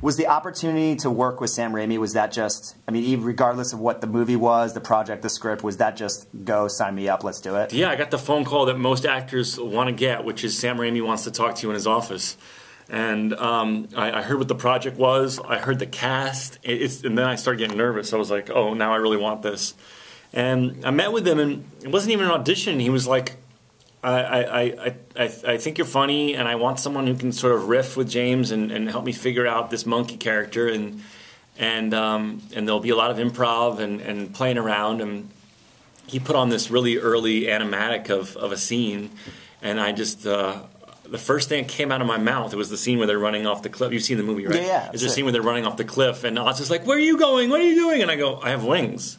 Was the opportunity to work with Sam Raimi, was that just, I mean, regardless of what the movie was, the project, the script, was that just, go, sign me up, let's do it? Yeah, I got the phone call that most actors want to get, which is Sam Raimi wants to talk to you in his office. And I heard what the project was, I heard the cast, and then I started getting nervous. I was like, oh, now I really want this. And I met with him, and it wasn't even an audition. He was like, I think you're funny, and I want someone who can sort of riff with James and help me figure out this monkey character, and there'll be a lot of improv and playing around. And he put on this really early animatic of a scene, and I just the first thing that came out of my mouth, it was the scene where they're running off the cliff. You've seen the movie, right? Yeah. It's the scene where they're running off the cliff, and Oz is like, "Where are you going? What are you doing?" And I go, "I have wings."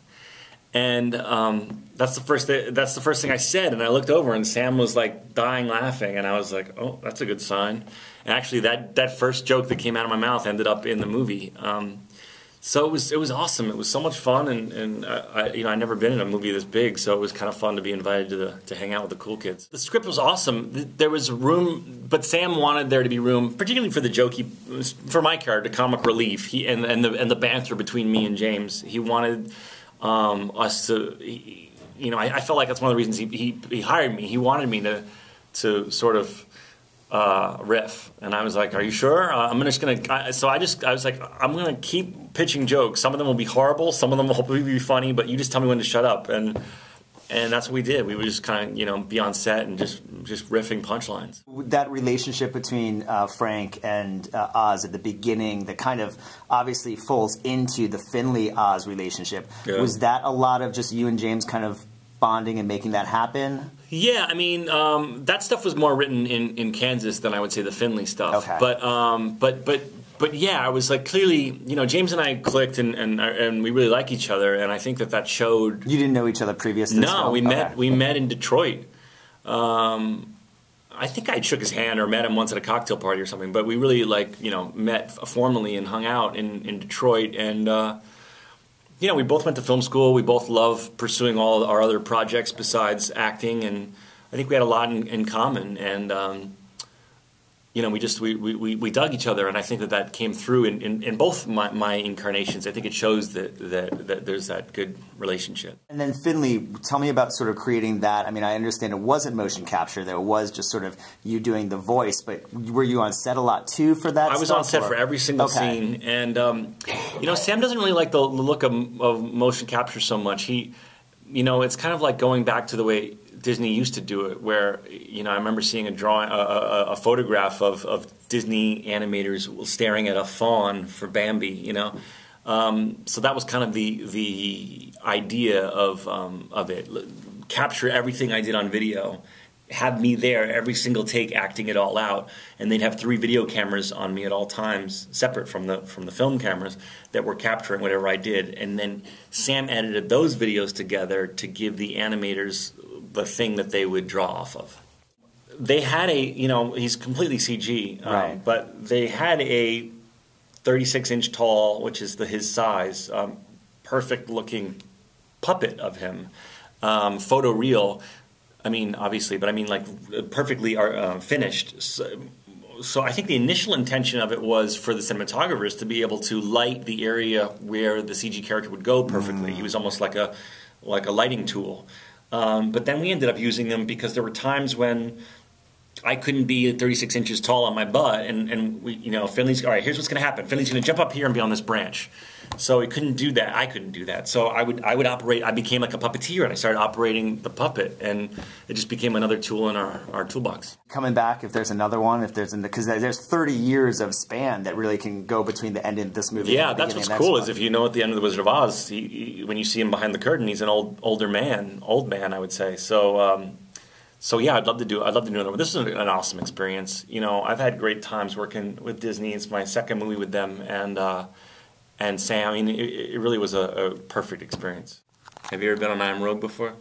And that's the first thing I said, and I looked over, and Sam was like dying laughing, and I was like, "Oh, that's a good sign." And actually, that first joke that came out of my mouth ended up in the movie. So it was awesome. It was so much fun, and I'd never been in a movie this big, so it was kind of fun to be invited to hang out with the cool kids. The script was awesome. There was room, but Sam wanted there to be room, particularly for the jokey, for my character, comic relief, and the banter between me and James. He wanted us to, I felt like that's one of the reasons he hired me. He wanted me to sort of riff, and I was like, "Are you sure?" I was like, "I'm gonna keep pitching jokes. Some of them will be horrible, some of them will hopefully be funny, but you just tell me when to shut up." And that's what we did. We would just kind of be on set and just riffing punchlines. That relationship between Frank and Oz at the beginning, that kind of obviously falls into the Finley-Oz relationship. Yeah. Was that a lot of just you and James kind of bonding and making that happen? Yeah, I mean, that stuff was more written in Kansas than I would say the Finley stuff. Okay. But yeah, I was like, clearly, James and I clicked, and we really like each other, and I think that showed. You didn't know each other previous to this film? We met in Detroit. I think I shook his hand or met him once at a cocktail party or something, but we really met formally and hung out in Detroit, and we both went to film school. We both love pursuing all our other projects besides acting, and I think we had a lot in common. And we dug each other, and I think that came through in both my incarnations. I think it shows that there's that good relationship. And then Finley, tell me about sort of creating that. I mean, I understand it wasn't motion capture; that it was just sort of you doing the voice. But were you on set a lot too for that? I was on set for every single scene, and Sam doesn't really like the look of motion capture so much. It's kind of like going back to the way Disney used to do it, where I remember seeing a photograph of Disney animators staring at a fawn for Bambi. So that was kind of the idea of it. Capture everything I did on video, have me there every single take, acting it all out, and they'd have 3 video cameras on me at all times, separate from the film cameras, that were capturing whatever I did. And then Sam edited those videos together to give the animators the thing that they would draw off of. They had he's completely CG, right. But they had a 36-inch tall, which is his size, perfect-looking puppet of him, photo real. I mean, obviously, but I mean like perfectly finished. So I think the initial intention of it was for the cinematographers to be able to light the area where the CG character would go perfectly. He was almost like a lighting tool. But then we ended up using them because there were times when I couldn't be 36 inches tall on my butt, and we, Finley's, all right, here's what's going to happen. Finley's going to jump up here and be on this branch. So he couldn't do that. I couldn't do that. So I would operate. I became like a puppeteer, and I started operating the puppet, and it just became another tool in our toolbox. Coming back, if there's another one, because there's 30 years of span that really can go between the end of this movie. Yeah, that's what's cool is if you know at the end of the Wizard of Oz, when you see him behind the curtain, he's an old man, I would say. So yeah, I'd love to do another one. This is an awesome experience. I've had great times working with Disney. It's my second movie with them, and Sam, I mean, it really was a perfect experience. Have you ever been on iamROGUE before?